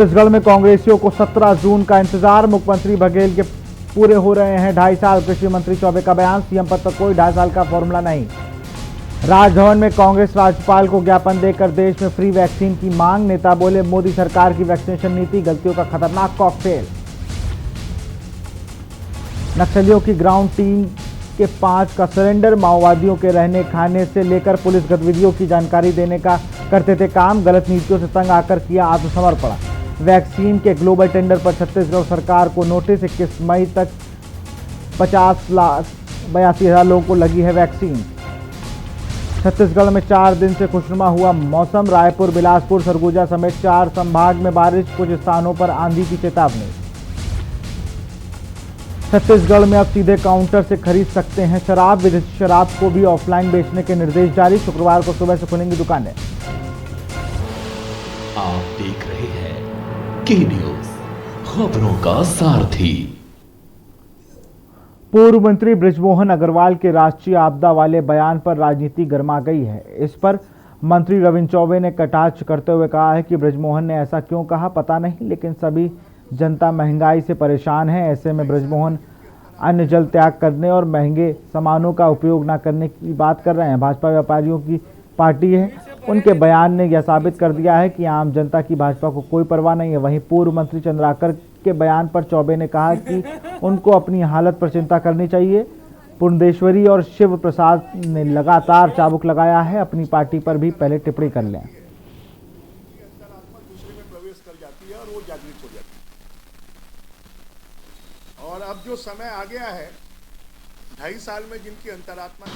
छत्तीसगढ़ में कांग्रेसियों को 17 जून का इंतजार। मुख्यमंत्री बघेल के पूरे हो रहे हैं 2.5 साल। कृषि मंत्री चौबे का बयान, सीएम पद पर कोई 2.5 साल का फॉर्मूला नहीं। राजभवन में कांग्रेस राज्यपाल को ज्ञापन देकर देश में फ्री वैक्सीन की मांग। नेता बोले, मोदी सरकार की वैक्सीनेशन नीति गलतियों का खतरनाक कॉकटेल। नक्सलियों की ग्राउंड टीम के 5 का सरेंडर। माओवादियों के रहने खाने से लेकर पुलिस गतिविधियों की जानकारी देने का करते थे काम। गलत नीतियों से तंग आकर किया आत्मसमर्पण। वैक्सीन के ग्लोबल टेंडर पर छत्तीसगढ़ सरकार को नोटिस। 21 मई तक 50,82,000 लोगों को लगी है वैक्सीन। छत्तीसगढ़ में 4 दिन से खुशनुमा हुआ मौसम। रायपुर, बिलासपुर, सरगुजा समेत 4 संभाग में बारिश, कुछ स्थानों पर आंधी की चेतावनी। छत्तीसगढ़ में अब सीधे काउंटर से खरीद सकते हैं शराब। विदेशी शराब को भी ऑफलाइन बेचने के निर्देश जारी। शुक्रवार को सुबह से खुलेंगी दुकानें। आप देख रहे हैं के न्यूज, खबरों का सारथी। पूर्व मंत्री बृजमोहन अग्रवाल के राष्ट्रीय आपदा वाले बयान पर राजनीति गर्मा गई है। इस पर मंत्री रविंद्र चौबे ने कटाक्ष करते हुए कहा है कि बृजमोहन ने ऐसा क्यों कहा पता नहीं, लेकिन सभी जनता महंगाई से परेशान है। ऐसे में बृजमोहन अन्न जल त्याग करने और महंगे सामानों का उपयोग न करने की बात कर रहे हैं। भाजपा व्यापारियों की पार्टी है। उनके बयान ने यह साबित कर दिया है कि आम जनता की भाजपा को कोई परवाह नहीं है। वहीं पूर्व मंत्री चंद्राकर के बयान पर चौबे ने कहा कि उनको अपनी हालत पर चिंता करनी चाहिए। पुरंदेश्वरी और शिव प्रसाद ने लगातार चाबुक लगाया है। अपनी पार्टी पर भी पहले टिप्पणी कर लें। और अब जो समय आ गया है 2.5 साल में जिनकी अंतरात्मा,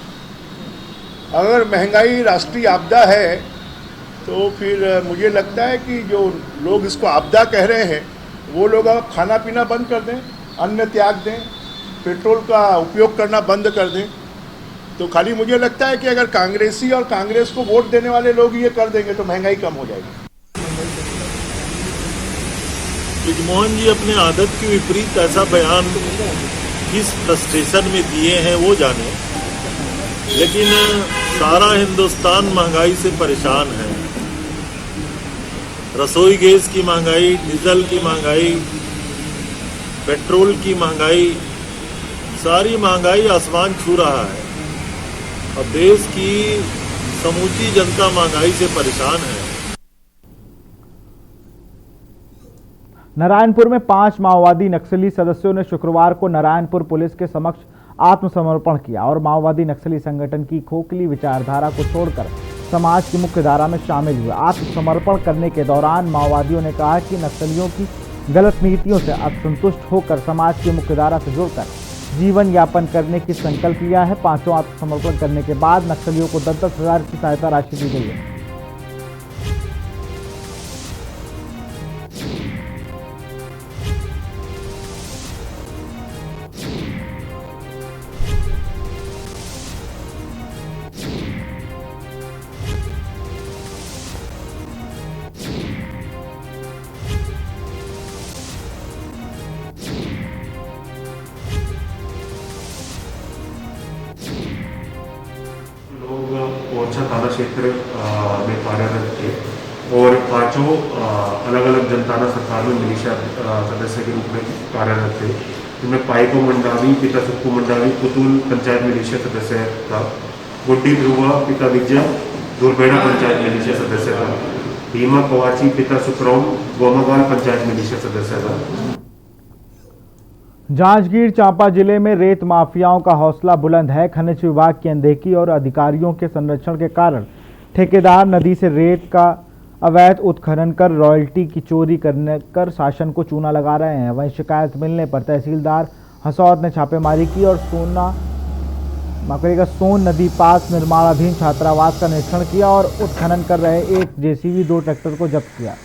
अगर महंगाई राष्ट्रीय आपदा है तो फिर मुझे लगता है कि जो लोग इसको आपदा कह रहे हैं वो लोग अब खाना पीना बंद कर दें, अन्न त्याग दें, पेट्रोल का उपयोग करना बंद कर दें। तो खाली मुझे लगता है कि अगर कांग्रेसी और कांग्रेस को वोट देने वाले लोग ये कर देंगे तो महंगाई कम हो जाएगी। बृजमोहन जी अपने आदत के विपरीत ऐसा बयान किस फ्रस्ट्रेशन में दिए हैं वो जाने, लेकिन सारा हिंदुस्तान महंगाई से परेशान है। रसोई गैस की महंगाई, डीजल की महंगाई, पेट्रोल की महंगाई, सारी महंगाई आसमान छू रहा है और देश की समूची जनता महंगाई से परेशान है। नारायणपुर में 5 माओवादी नक्सली सदस्यों ने शुक्रवार को नारायणपुर पुलिस के समक्ष आत्मसमर्पण किया और माओवादी नक्सली संगठन की खोखली विचारधारा को छोड़कर समाज की मुख्य धारा में शामिल हुए। आत्मसमर्पण करने के दौरान माओवादियों ने कहा कि नक्सलियों की गलत नीतियों से असंतुष्ट होकर समाज की मुख्य धारा से जुड़कर जीवन यापन करने की संकल्प लिया है। 5 आत्मसमर्पण करने के बाद नक्सलियों को 10,000 की सहायता राशि दी गई है। ओरछा थाना क्षेत्र में कार्यरत थे और 5 अलग अलग जनताना सरकार में मिलिशिया सदस्य के रूप में कार्यरत थे। जिनमें पाइको मंडावी पिता सुक्कू मंडावी पुतुल पंचायत मिलिशिया सदस्य था। गुड्डी ध्रुवा पिता विजय दुर्बेड़ा पंचायत मिलिशिया सदस्य था। भीमा कवाची पिता सुखराम गोमागाल पंचायत मिलिशिया सदस्य था। जांजगीर चांपा जिले में रेत माफियाओं का हौसला बुलंद है। खनिज विभाग की अनदेखी और अधिकारियों के संरक्षण के कारण ठेकेदार नदी से रेत का अवैध उत्खनन कर रॉयल्टी की चोरी करने कर शासन को चूना लगा रहे हैं। वहीं शिकायत मिलने पर तहसीलदार हसौद ने छापेमारी की और सोन नदी पास निर्माणाधीन छात्रावास का निरीक्षण किया और उत्खनन कर रहे एक जेसीबी 2 ट्रैक्टर को जब्त किया।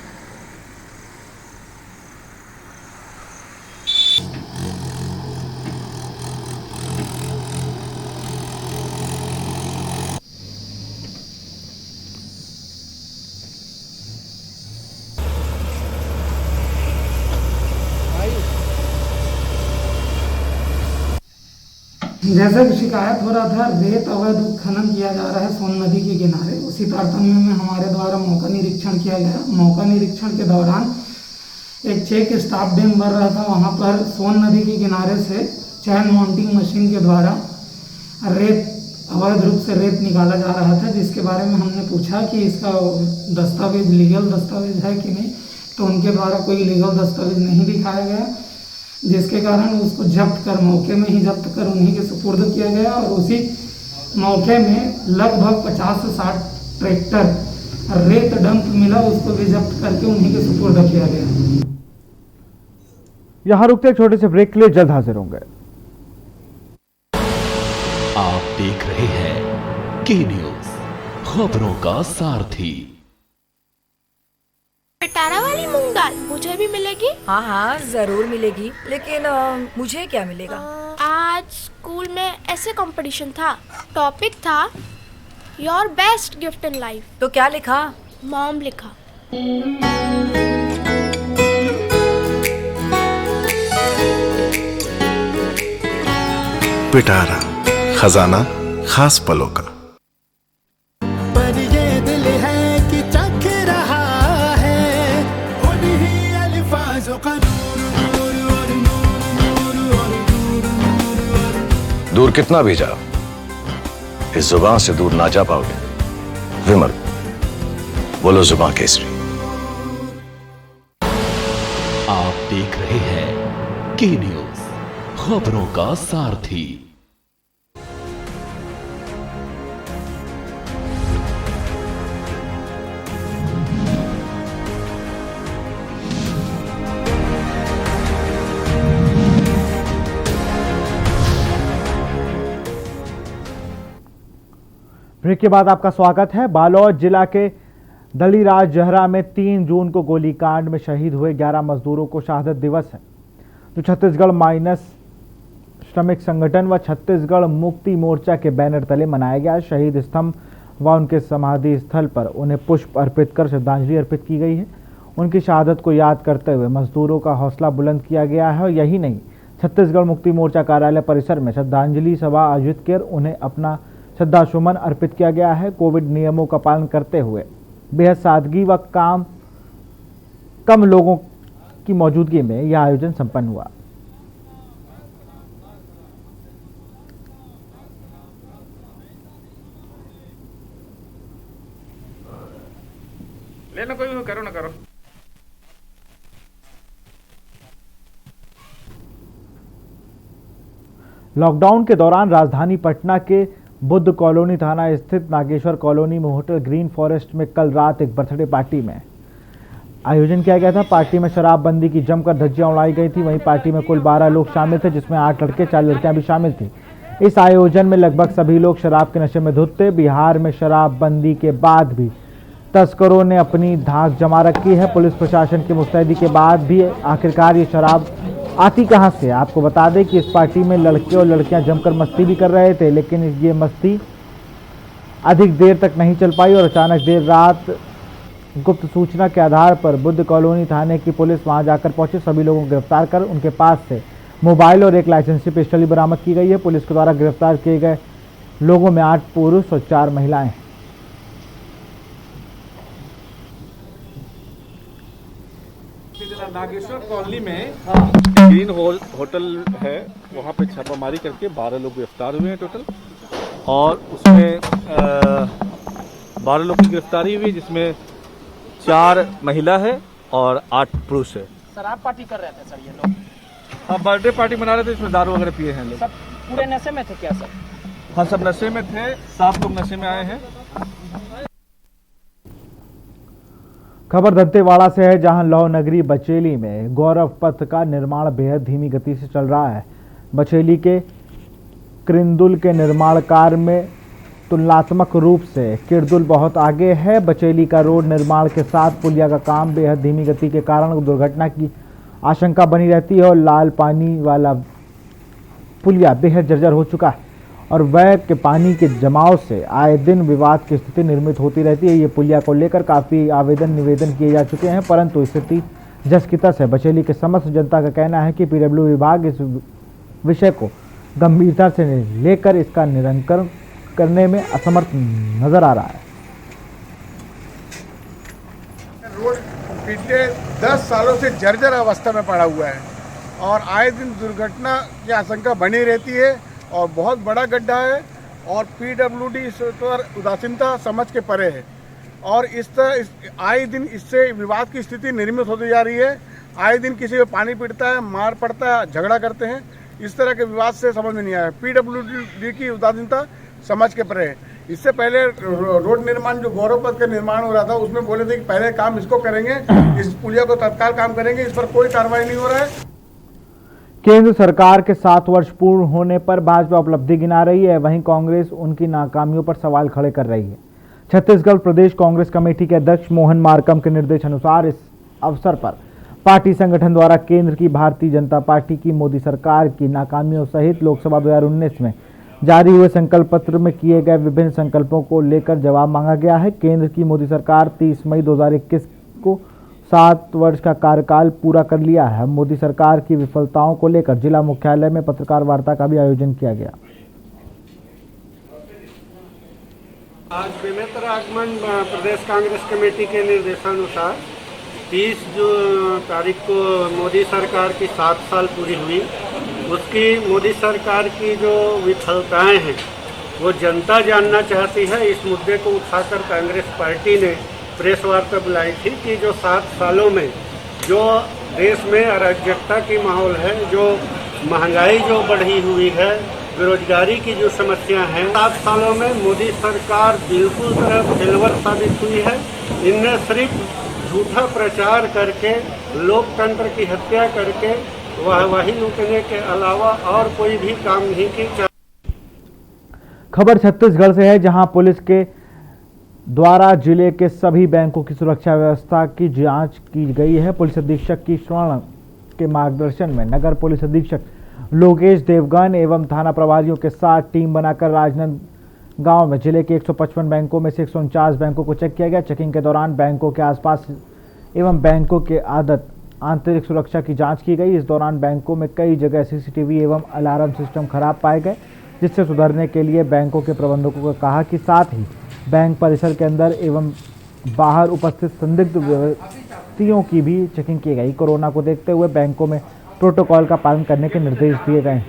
जैसा कि शिकायत हो रहा था, रेत अवैध उत्खनन किया जा रहा है सोन नदी के किनारे। उसी तारतम्य में हमारे द्वारा मौका निरीक्षण किया गया। मौका निरीक्षण के दौरान एक चेक स्टाफ डैम बन रहा था, वहाँ पर सोन नदी के किनारे से चैन माउंटिंग मशीन के द्वारा रेत, अवैध रूप से रेत निकाला जा रहा था, जिसके बारे में हमने पूछा कि इसका दस्तावेज, लीगल दस्तावेज है कि नहीं, तो उनके द्वारा कोई लीगल दस्तावेज नहीं दिखाया गया, जिसके कारण उसको जब्त कर, मौके में ही जब्त कर उन्हीं के सुपुर्द किया गया। और उसी मौके में लगभग 50 से 60 ट्रैक्टर रेत डंप मिला, उसको भी जब्त करके उन्हीं के सुपुर्द किया गया। यहाँ रुकते एक छोटे से ब्रेक के लिए, जल्द हाजिर होंगे। आप देख रहे हैं के न्यूज, खबरों का सारथी। पिटारा वाली मूंग दाल मुझे भी मिलेगी? हाँ हाँ जरूर मिलेगी, लेकिन मुझे क्या मिलेगा? आज स्कूल में ऐसे कंपटीशन था, टॉपिक था your best gift in life. तो क्या लिखा? मॉम लिखा। पिटारा, खजाना खास पलों का। पर ये दिल है कि चख रहा है उन्हीं अल्फाजों का दूर कितना भी जाओ, इस जुबान से दूर ना जा पाओगे। विमल, बोलो जुबान केसरी। आप देख रहे हैं के न्यूज, खबरों का सारथी। ब्रेक के बाद आपका स्वागत है। बालोद जिला के दलीराज जहरा में 3 जून को गोलीकांड में शहीद हुए 11 मजदूरों को शहादत दिवस है, जो छत्तीसगढ़ माइनस श्रमिक संगठन व छत्तीसगढ़ मुक्ति मोर्चा के बैनर तले मनाया गया। शहीद स्तंभ व उनके समाधि स्थल पर उन्हें पुष्प अर्पित कर श्रद्धांजलि अर्पित की गई है। उनकी शहादत को याद करते हुए मजदूरों का हौसला बुलंद किया गया है। और यही नहीं, छत्तीसगढ़ मुक्ति मोर्चा कार्यालय परिसर में श्रद्धांजलि सभा आयोजित कर उन्हें अपना श्रद्धासुमन अर्पित किया गया है। कोविड नियमों का पालन करते हुए बेहद सादगी व कम लोगों की मौजूदगी में यह आयोजन संपन्न हुआ। लेना कोई भी करो ना करो। लॉकडाउन के दौरान राजधानी पटना के बुद्ध कॉलोनी थाना स्थित नागेश्वर कॉलोनी में होटल ग्रीन फॉरेस्ट में कल रात एक बर्थडे पार्टी में आयोजन किया गया था। पार्टी में शराबबंदी की जमकर धज्जियां उड़ाई गई थी। वहीं पार्टी में कुल 12 लोग शामिल थे, जिसमें 8 लड़के 4 लड़कियां भी शामिल थी। इस आयोजन में लगभग सभी लोग शराब के नशे में धुत थे। बिहार में शराबबंदी के बाद भी तस्करों ने अपनी धाक जमा रखी है। पुलिस प्रशासन की मुस्तैदी के बाद भी आखिरकार ये शराब आती कहां से? आपको बता दें कि इस पार्टी में लड़के और लड़कियां जमकर मस्ती भी कर रहे थे, लेकिन ये मस्ती अधिक देर तक नहीं चल पाई और अचानक देर रात गुप्त सूचना के आधार पर बुद्ध कॉलोनी थाने की पुलिस वहां जाकर पहुंची। सभी लोगों को गिरफ्तार कर उनके पास से मोबाइल और एक लाइसेंसी पिस्टल बरामद की गई है। पुलिस के द्वारा गिरफ्तार किए गए लोगों में 8 पुरुष और 4 महिलाएं हैं। नागेश्वर कॉलोनी में ग्रीन होटल है, वहाँ पे छापामारी करके 12 लोग गिरफ्तार हुए हैं टोटल, और उसमें 12 लोग की गिरफ्तारी हुई, जिसमें 4 महिला है और 8 पुरुष है। शराब पार्टी कर रहे थे सर ये लोग? हाँ, बर्थडे पार्टी मना रहे थे, इसमें दारू वगैरह पिए हैं लोग। सब पूरे नशे में थे क्या सर? हाँ, सब नशे में थे, 7 लोग नशे में आए हैं। खबर दंतेवाड़ा से है, जहां लौह नगरी बचेली में गौरव पथ का निर्माण बेहद धीमी गति से चल रहा है। बचेली के किरंदुल के निर्माण कार्य में तुलनात्मक रूप से किरंदुल बहुत आगे है। बचेली का रोड निर्माण के साथ पुलिया का काम बेहद धीमी गति के कारण दुर्घटना की आशंका बनी रहती है और लाल पानी वाला पुलिया बेहद जर्जर हो चुका है और वह के पानी के जमाव से आए दिन विवाद की स्थिति निर्मित होती रहती है। ये पुलिया को लेकर काफ़ी आवेदन निवेदन किए जा चुके हैं, परंतु स्थिति जस की तस है। बचेली के समस्त जनता का कहना है कि पीडब्ल्यू विभाग इस विषय को गंभीरता से लेकर इसका निरंकन करने में असमर्थ नजर आ रहा है। रोड पिछले 10 सालों से जर्जर अवस्था में पड़ा हुआ है और आए दिन दुर्घटना की आशंका बनी रहती है और बहुत बड़ा गड्ढा है और पीडब्ल्यूडी इस पर उदासीनता समझ के परे है और इस तरह आए दिन इससे विवाद की स्थिति निर्मित होती जा रही है। आए दिन किसी को पानी पीटता है, मार पड़ता है, झगड़ा करते हैं। इस तरह के विवाद से समझ में नहीं आया। पीडब्ल्यूडी की उदासीनता समझ के परे है। इससे पहले रोड निर्माण जो गौरव पथ का निर्माण हो रहा था उसमें बोले थे कि पहले काम इसको करेंगे, इस पुलिया को तत्काल काम करेंगे। इस पर कोई कार्रवाई नहीं हो रहा है। केंद्र सरकार के 7 वर्ष पूर्ण होने पर भाजपा उपलब्धि गिना रही है, वहीं कांग्रेस उनकी नाकामियों पर सवाल खड़े कर रही है। छत्तीसगढ़ प्रदेश कांग्रेस कमेटी के अध्यक्ष मोहन मार्कम के निर्देशानुसार इस अवसर पर पार्टी संगठन द्वारा केंद्र की भारतीय जनता पार्टी की मोदी सरकार की नाकामियों सहित लोकसभा 2019 में जारी हुए संकल्प पत्र में किए गए विभिन्न संकल्पों को लेकर जवाब मांगा गया है। केंद्र की मोदी सरकार 30 मई 2021 को 7 वर्ष का कार्यकाल पूरा कर लिया है। मोदी सरकार की विफलताओं को लेकर जिला मुख्यालय में पत्रकार वार्ता का भी आयोजन किया गया। आज बेमेतर आगमन प्रदेश कांग्रेस कमेटी के निर्देशानुसार 30 तारीख को मोदी सरकार की 7 साल पूरी हुई। उसकी मोदी सरकार की जो विफलताएं हैं वो जनता जानना चाहती है। इस मुद्दे को उठाकर कांग्रेस पार्टी ने प्रेस वार्ता बुलाई थी कि जो 7 सालों में जो देश में अराजकता की माहौल है, जो महंगाई जो बढ़ी हुई है, बेरोजगारी की जो समस्या है, 7 सालों में मोदी सरकार बिल्कुल तरह फेलवर साबित हुई है। इनने सिर्फ झूठा प्रचार करके लोकतंत्र की हत्या करके वाहवाही लूटने के अलावा और कोई भी काम नहीं की। खबर छत्तीसगढ़ से है, जहां पुलिस के द्वारा जिले के सभी बैंकों की सुरक्षा व्यवस्था की जांच की गई है। पुलिस अधीक्षक की स्वर्ण के मार्गदर्शन में नगर पुलिस अधीक्षक लोकेश देवगन एवं थाना प्रभारियों के साथ टीम बनाकर राजनांदगांव में जिले के 155 बैंकों में से 149 बैंकों को चेक किया गया। चेकिंग के दौरान बैंकों के आसपास एवं बैंकों के आंतरिक सुरक्षा की जांच की गई। इस दौरान बैंकों में कई जगह सीसीटीवी एवं अलार्म सिस्टम खराब पाए गए, जिससे सुधरने के लिए बैंकों के प्रबंधकों को कहा कि साथ ही बैंक परिसर के अंदर एवं बाहर उपस्थित संदिग्ध व्यक्तियों की भी चेकिंग की गई। कोरोना को देखते हुए बैंकों में प्रोटोकॉल का पालन करने के निर्देश दिए गए।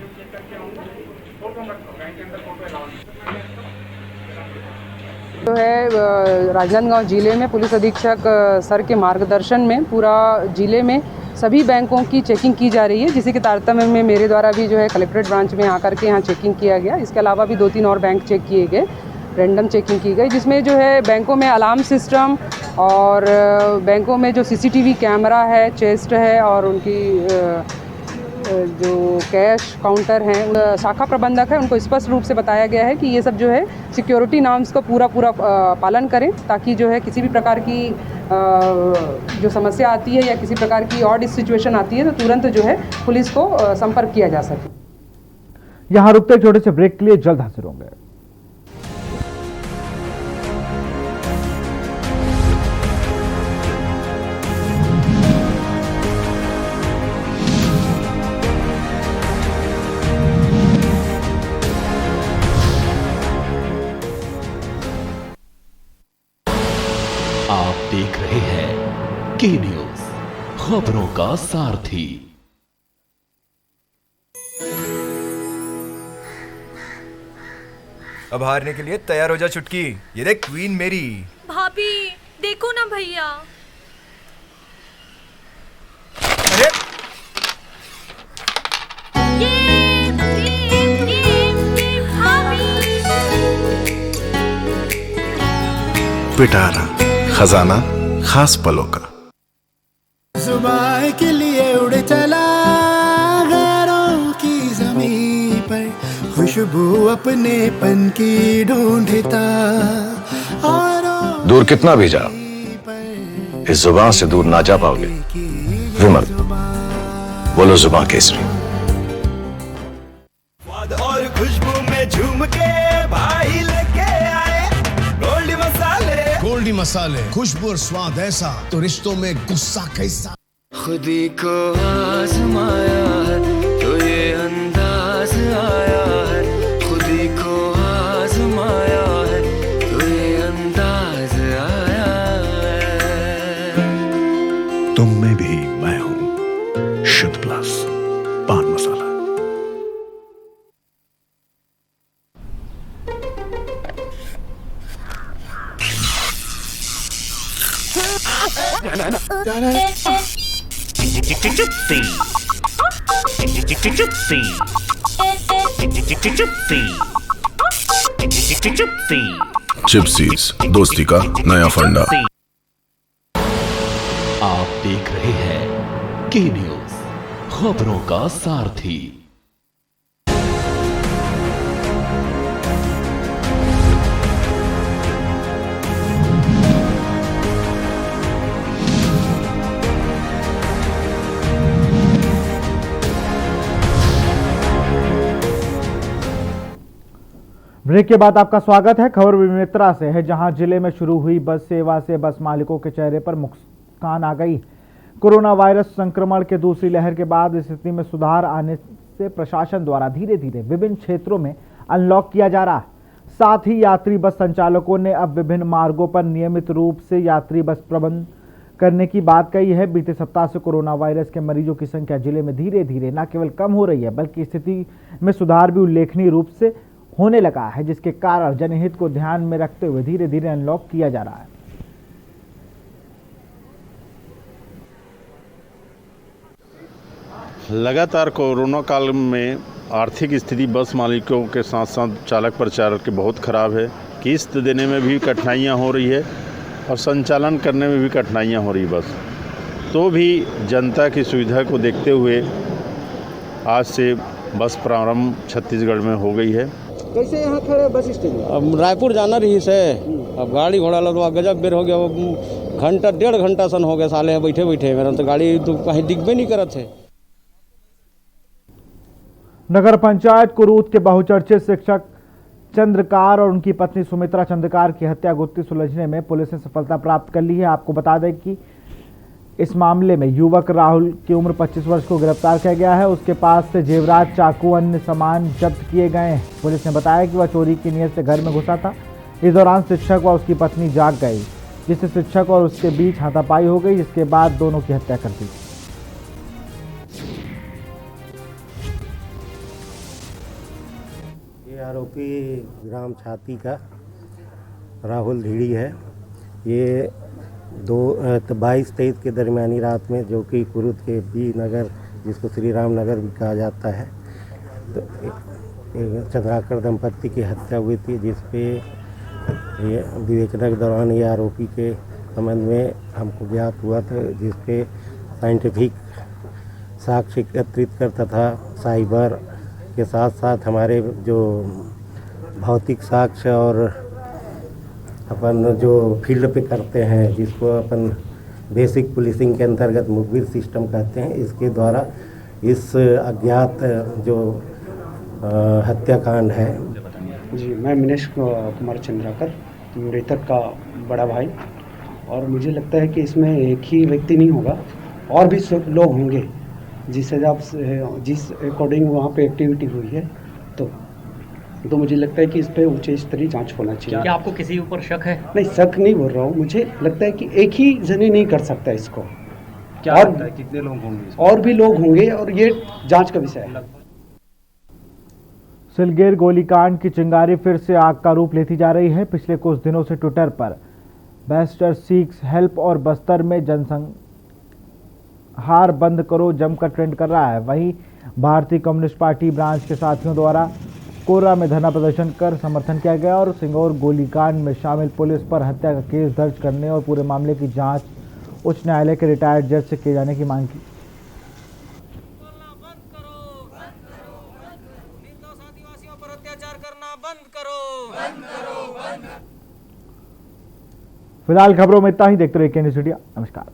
जो है राजनांदगांव जिले में पुलिस अधीक्षक सर के मार्गदर्शन में पूरा जिले में सभी बैंकों की चेकिंग की जा रही है, जिसी के तारतम्य में मेरे द्वारा भी जो है कलेक्ट्रेट ब्रांच में आकर के यहाँ चेकिंग किया गया। इसके अलावा भी 2-3 और बैंक चेक किए गए, रैंडम चेकिंग की गई, जिसमें जो है बैंकों में अलार्म सिस्टम और बैंकों में जो सीसीटीवी कैमरा है, चेस्ट है और उनकी जो कैश काउंटर हैं, शाखा प्रबंधक है, उनको स्पष्ट रूप से बताया गया है कि ये सब जो है सिक्योरिटी नॉर्म्स का पूरा पालन करें, ताकि जो है किसी भी प्रकार की जो समस्या आती है या किसी प्रकार की ऑड सिचुएशन आती है तो तुरंत जो है पुलिस को संपर्क किया जा सके। यहाँ रुकते छोटे से ब्रेक के लिए, जल्द हाजिर होंगे। आप देख रहे हैं के न्यूज, खबरों का सारथी। अब हारने के लिए तैयार हो जा चुटकी। ये देख क्वीन मेरी। भाभी देखो ना भैया। अरे पिटारा खजाना खास पलों का। जुबान के लिए उड़ चला गैरों की जमीन पर, खुशबू अपने पन की ढूंढता और दूर कितना भी जाओ, इस जुबान से दूर ना जा पाओगे। विमल, बोलो जुबान केसरी। और खुशबू में झूम के भाई लेके आए गोल्डी मसाले। गोल्डी मसाले, खुशबू और स्वाद ऐसा तो रिश्तों में गुस्सा कैसा। खुदी को आजमाया है तो ये अंदाज आया है, खुदी को आजमाया है तो ये अंदाज आया है। चिप्सीज, दोस्ती का नया फंडा। आप देख रहे हैं के न्यूज, खबरों का सारथी। ब्रेक के बाद आपका स्वागत है। खबर बेमेतरा से है, जहां जिले में शुरू हुई बस सेवा से बस मालिकों के चेहरे पर मुस्कान आ गई। कोरोना वायरस संक्रमण के दूसरी लहर के बाद स्थिति में सुधार आने से प्रशासन द्वारा धीरे धीरे विभिन्न क्षेत्रों में अनलॉक किया जा रहा है। साथ ही यात्री बस संचालकों ने अब विभिन्न मार्गों पर नियमित रूप से यात्री बस प्रबंध करने की बात कही है। बीते सप्ताह से कोरोना वायरस के मरीजों की संख्या जिले में धीरे धीरे न केवल कम हो रही है, बल्कि स्थिति में सुधार भी उल्लेखनीय रूप से होने लगा है, जिसके कारण जनहित को ध्यान में रखते हुए धीरे धीरे अनलॉक किया जा रहा है। लगातार कोरोना काल में आर्थिक स्थिति बस मालिकों के साथ साथ चालक परिचालक की बहुत खराब है। किस्त देने में भी कठिनाइयां हो रही है और संचालन करने में भी कठिनाइयां हो रही बस। तो भी जनता की सुविधा को देखते हुए आज से बस प्रारंभ छत्तीसगढ़ में हो गई है। कैसे यहाँ खड़े बस स्टैंड? अब रायपुर जाना रही से, अब गाड़ी घोड़ा लदवा गजब बेर हो गया। घंटा 1.5 घंटा सन हो गया साले बैठे बैठे, मेरा तो गाड़ी तो कहीं दिखबे नहीं करत है। नगर पंचायत कुरूद के बहुचर्चित शिक्षक चंद्रकार और उनकी पत्नी सुमित्रा चंद्रकार की हत्या गुत्थी सुलझने में पुलिस ने सफलता प्राप्त कर ली है। आपको बता दें कि इस मामले में युवक राहुल की उम्र 25 वर्ष को गिरफ्तार किया गया है। उसके पास से जेवरात, चाकू, अन्य सामान जब्त किए गए हैं। पुलिस ने बताया कि वह चोरी की नीयत से घर में घुसा था। इस दौरान शिक्षक व उसकी पत्नी जाग गई, जिससे शिक्षक और उसके बीच हाथापाई हो गई, जिसके बाद दोनों की हत्या कर दी। ये आरोपी ग्राम छाती का राहुल धीड़ी है। ये 22-23 के दरमियानी रात में, जो कि कुरूद के बी नगर, जिसको श्री राम नगर भी कहा जाता है, तो एक चंद्राकर दंपत्ति की हत्या हुई थी, जिस पे ये विवेचना के दौरान ये आरोपी के संबंध में हमको ज्ञात हुआ था, जिस पे साइंटिफिक साक्ष्य एकत्रित कर तथा साइबर के साथ साथ हमारे जो भौतिक साक्ष्य और अपन जो फील्ड पे करते हैं, जिसको अपन बेसिक पुलिसिंग के अंतर्गत मुखबिर सिस्टम कहते हैं, इसके द्वारा इस अज्ञात जो हत्याकांड है। जी, मैं मिनेश कुमार चंद्राकर, मृतक का बड़ा भाई, और मुझे लगता है कि इसमें एक ही व्यक्ति नहीं होगा, और भी लोग होंगे जिस अकॉर्डिंग वहाँ पे एक्टिविटी हुई है। तो मुझे लगता है कि इस पे उच्च स्तरीय जांच होना चाहिए। क्या आपको किसी ऊपर शक है? नहीं, शक नहीं बोल रहा हूँ। मुझे लगता है कि एक ही जने नहीं कर सकता इसको। क्या और लगता है कितने लोग होंगे? और भी लोग होंगे, और ये जांच का विषय है। सिलगेर गोलीकांड की चिंगारी फिर से आग का रूप लेती जा रही है। पिछले कुछ दिनों से ट्विटर पर बेस्टर सीक्स हेल्प और बस्तर में जनसंहार बंद करो जमकर ट्रेंड कर रहा है। वहीं भारतीय कम्युनिस्ट पार्टी ब्रांच के साथियों द्वारा कोर्रा में धरना प्रदर्शन कर समर्थन किया गया और सिंगौर गोलीकांड में शामिल पुलिस पर हत्या का केस दर्ज करने और पूरे मामले की जांच उच्च न्यायालय के रिटायर्ड जज से किए जाने की मांग की। फिलहाल खबरों में इतना ही। देखते रहिए के न्यूज़ इंडिया। नमस्कार।